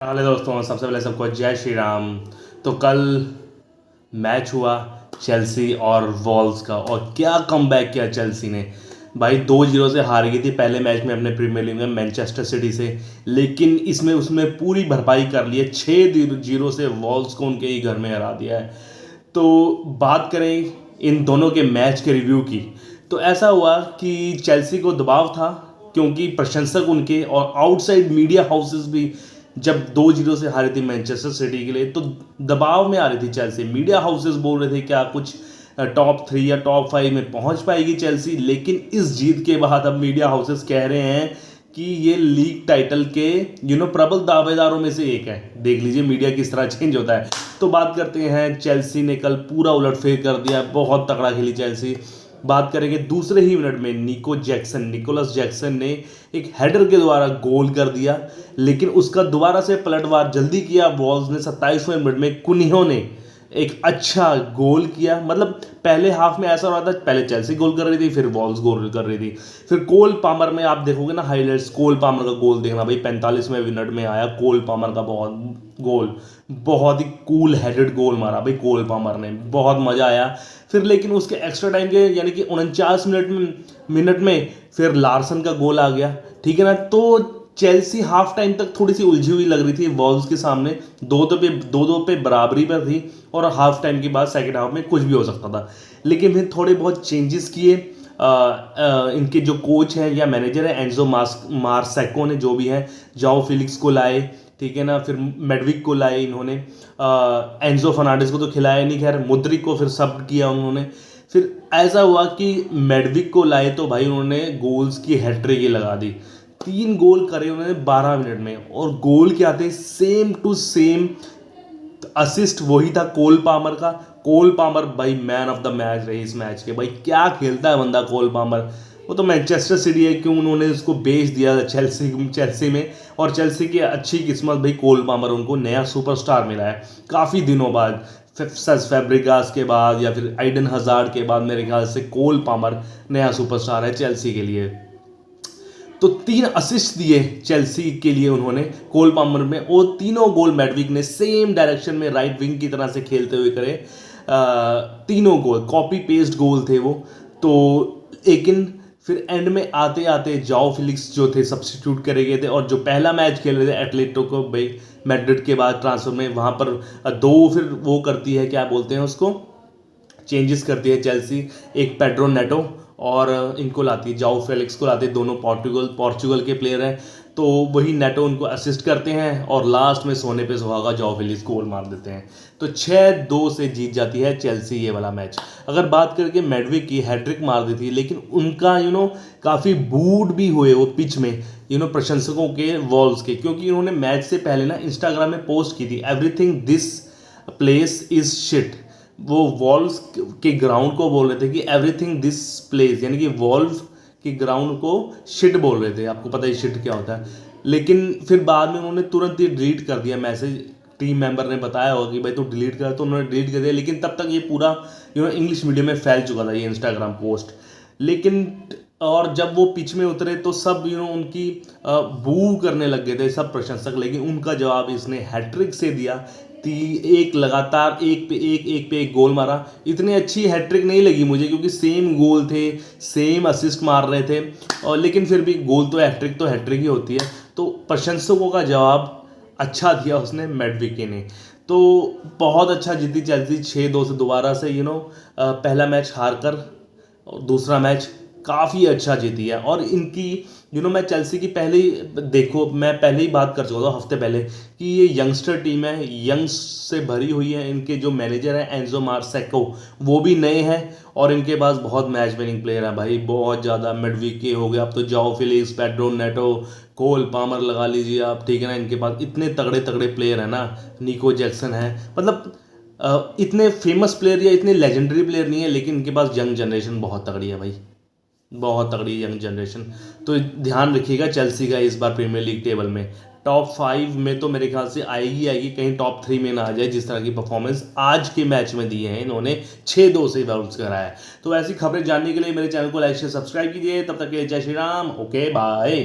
Hello दोस्तों, सबसे पहले सबको जय श्री राम। तो कल मैच हुआ चेल्सी और वॉल्स का, और क्या कमबैक किया चेल्सी ने। भाई 2-0 से हार गई थी पहले मैच में अपने प्रीमियर लीग में मैनचेस्टर सिटी से, लेकिन इसमें उसमें पूरी भरपाई कर ली है। 6-0 से वॉल्स को उनके ही घर में हरा दिया है। तो बात करें इन दोनों के मैच के रिव्यू की, तो ऐसा हुआ कि चेल्सी को दबाव था, क्योंकि प्रशंसक उनके और आउटसाइड मीडिया हाउसेस भी जब 2-0 से हारी थी मैनचेस्टर सिटी के लिए, तो दबाव में आ रही थी चेल्सी। मीडिया हाउसेस बोल रहे थे क्या कुछ टॉप 3 या टॉप 5 में पहुंच पाएगी चेल्सी, लेकिन इस जीत के बाद अब मीडिया हाउसेस कह रहे हैं कि ये लीग टाइटल के प्रबल दावेदारों में से एक है। देख लीजिए मीडिया किस तरह चेंज होता है। तो बात करते हैं, चेल्सी ने कल पूरा उलटफेर कर दिया, बहुत तगड़ा खेली चेल्सी। बात करेंगे दूसरे ही मिनट में निकोलस जैक्सन ने एक हेडर के द्वारा गोल कर दिया, लेकिन उसका दोबारा से पलटवार जल्दी किया वॉल्स ने। 27वें मिनट में कुनियो ने एक अच्छा गोल किया। मतलब पहले हाफ में ऐसा हो रहा था, पहले चेल्सी गोल कर रही थी, फिर वॉल्स गोल कर रही थी। फिर कोल पामर में आप देखोगे ना हाईलाइट्स, कोल पामर का गोल देखना भाई, 45वें मिनट में आया कोल पामर का बहुत ही कूल हेडेड गोल मारा भाई कोल पामर ने, बहुत मजा आया। फिर लेकिन उसके एक्स्ट्रा टाइम के यानी कि 49 मिनट में फिर लार्सन का गोल आ गया, ठीक है ना। तो चेल्सी हाफ टाइम तक थोड़ी सी उलझी हुई लग रही थी वॉल्स के सामने, 2-2 पे बराबरी पर थी, और हाफ टाइम के बाद सेकंड हाफ में कुछ भी हो सकता था। लेकिन फिर थोड़े बहुत चेंजेस किए इनके जो कोच हैं या मैनेजर है एंजो मार्सेको ने, जो भी है, जाओ फिलिक्स को लाए, ठीक है ना। फिर मेडविक को लाए इन्होंने, एंजो फर्नांडिस को तो खिलाया नहीं, खैर मुद्रिक को फिर सब किया उन्होंने। फिर ऐसा हुआ कि मेडविक को लाए तो भाई उन्होंने गोल्स की हैट्रिक ही लगा दी। 3 गोल करे उन्होंने 12 मिनट में, और गोल क्या थे, सेम टू सेम। असिस्ट वही था कोल पामर का। कोल पामर भाई मैन ऑफ द मैच रहे इस मैच के। भाई क्या खेलता है बंदा कोल पामर। वो तो मैनचेस्टर सिटी है, क्यों उन्होंने उसको बेच दिया चेल्सी में, और चेल्सी की अच्छी किस्मत भाई कोल पामर उनको नया सुपरस्टार मिला है काफ़ी दिनों बाद। फैब्रिगास के बाद या फिर आइडन हजार्ड के बाद मेरे ख्याल से कोल पामर नया सुपरस्टार है चेल्सी के लिए। तो 3 असिस्ट दिए चेल्सी के लिए उन्होंने कोल पामर में, और तीनों गोल मैडविक ने सेम डायरेक्शन में राइट विंग की तरह से खेलते हुए करे। तीनों गोल कॉपी पेस्ट गोल थे वो। तो लेकिन फिर एंड में आते आते जाओ फिलिक्स जो थे सब्स्टिट्यूट करे गए थे, और जो पहला मैच खेल रहे थे एटलेटिको भाई मैड्रिड के बाद ट्रांसफर में, वहाँ पर 2 फिर वो करती है, क्या बोलते हैं उसको, चेंजेस करती है चेल्सी। एक पेड्रो नेटो और इनको लाती है, जाओ फेलिक्स को लाती है, दोनों पोर्चुगल के प्लेयर हैं। तो वही नेटो उनको असिस्ट करते हैं, और लास्ट में सोने पे सुहागा जाओ फेलिक्स गोल मार देते हैं। तो 6-2 से जीत जाती है चेल्सी ये वाला मैच। अगर बात करके मेडविक की, हैट्रिक मार दी थी, लेकिन उनका काफ़ी बूट भी हुए वो पिच में प्रशंसकों के वॉल्स के, क्योंकि उन्होंने मैच से पहले ना इंस्टाग्राम में पोस्ट की थी, everything this place is shit. वो वॉल्व्स के ग्राउंड को बोल रहे थे कि एवरीथिंग दिस प्लेस, यानी कि वॉल्व के ग्राउंड को शिट बोल रहे थे। आपको पता है शिट क्या होता है। लेकिन फिर बाद में उन्होंने तुरंत ही डिलीट कर दिया मैसेज। टीम मेंबर ने बताया होगा कि भाई तू डिलीट कर, तो उन्होंने डिलीट कर दिया। लेकिन तब तक ये पूरा इंग्लिश मीडियम में फैल चुका था ये इंस्टाग्राम पोस्ट। लेकिन और जब वो पिच में उतरे तो सब उनकी बू करने लग गए थे सब प्रशंसक, लेकिन उनका जवाब इसने हैट्रिक से दिया। एक लगातार एक पे एक गोल मारा। इतनी अच्छी हैट्रिक नहीं लगी मुझे, क्योंकि सेम गोल थे, सेम असिस्ट मार रहे थे, और लेकिन फिर भी गोल तो हैट्रिक ही होती है। तो प्रशंसकों का जवाब अच्छा दिया उसने मेडविके ने। तो बहुत अच्छा जीती चेल्सी 6-2 से दोबारा से पहला मैच हार कर, और दूसरा मैच काफ़ी अच्छा जीती है। और इनकी मैं चेल्सी की मैं पहले ही बात कर चुका था हफ्ते पहले कि ये यंगस्टर टीम है, यंग्स से भरी हुई है। इनके जो मैनेजर हैं एंजो मार्सेको, वो भी नए हैं, और इनके पास बहुत मैच विनिंग प्लेयर हैं भाई, बहुत ज़्यादा। मेडविके हो गया, अब तो जाओ Felix, Pedro Neto, Cole Palmer लगा लीजिए आप, ठीक है ना। इनके पास इतने तगड़े तगड़े प्लेयर हैं ना, निको जैक्सन है, मतलब इतने फेमस प्लेयर या इतने लेजेंडरी प्लेयर नहीं है, लेकिन इनके पास यंग जनरेशन बहुत तगड़ी है भाई, बहुत तगड़ी यंग जनरेशन। तो ध्यान रखिएगा चेल्सी का इस बार प्रीमियर लीग टेबल में टॉप 5 में तो मेरे ख्याल से आएगी, कहीं टॉप 3 में ना आ जाए, जिस तरह की परफॉर्मेंस आज के मैच में दिए हैं इन्होंने। 6-2 से बाउंस कराया है। तो ऐसी खबरें जानने के लिए मेरे चैनल को लाइक शेयर सब्सक्राइब कीजिए। तब तक के लिए जय श्री राम, ओके बाय।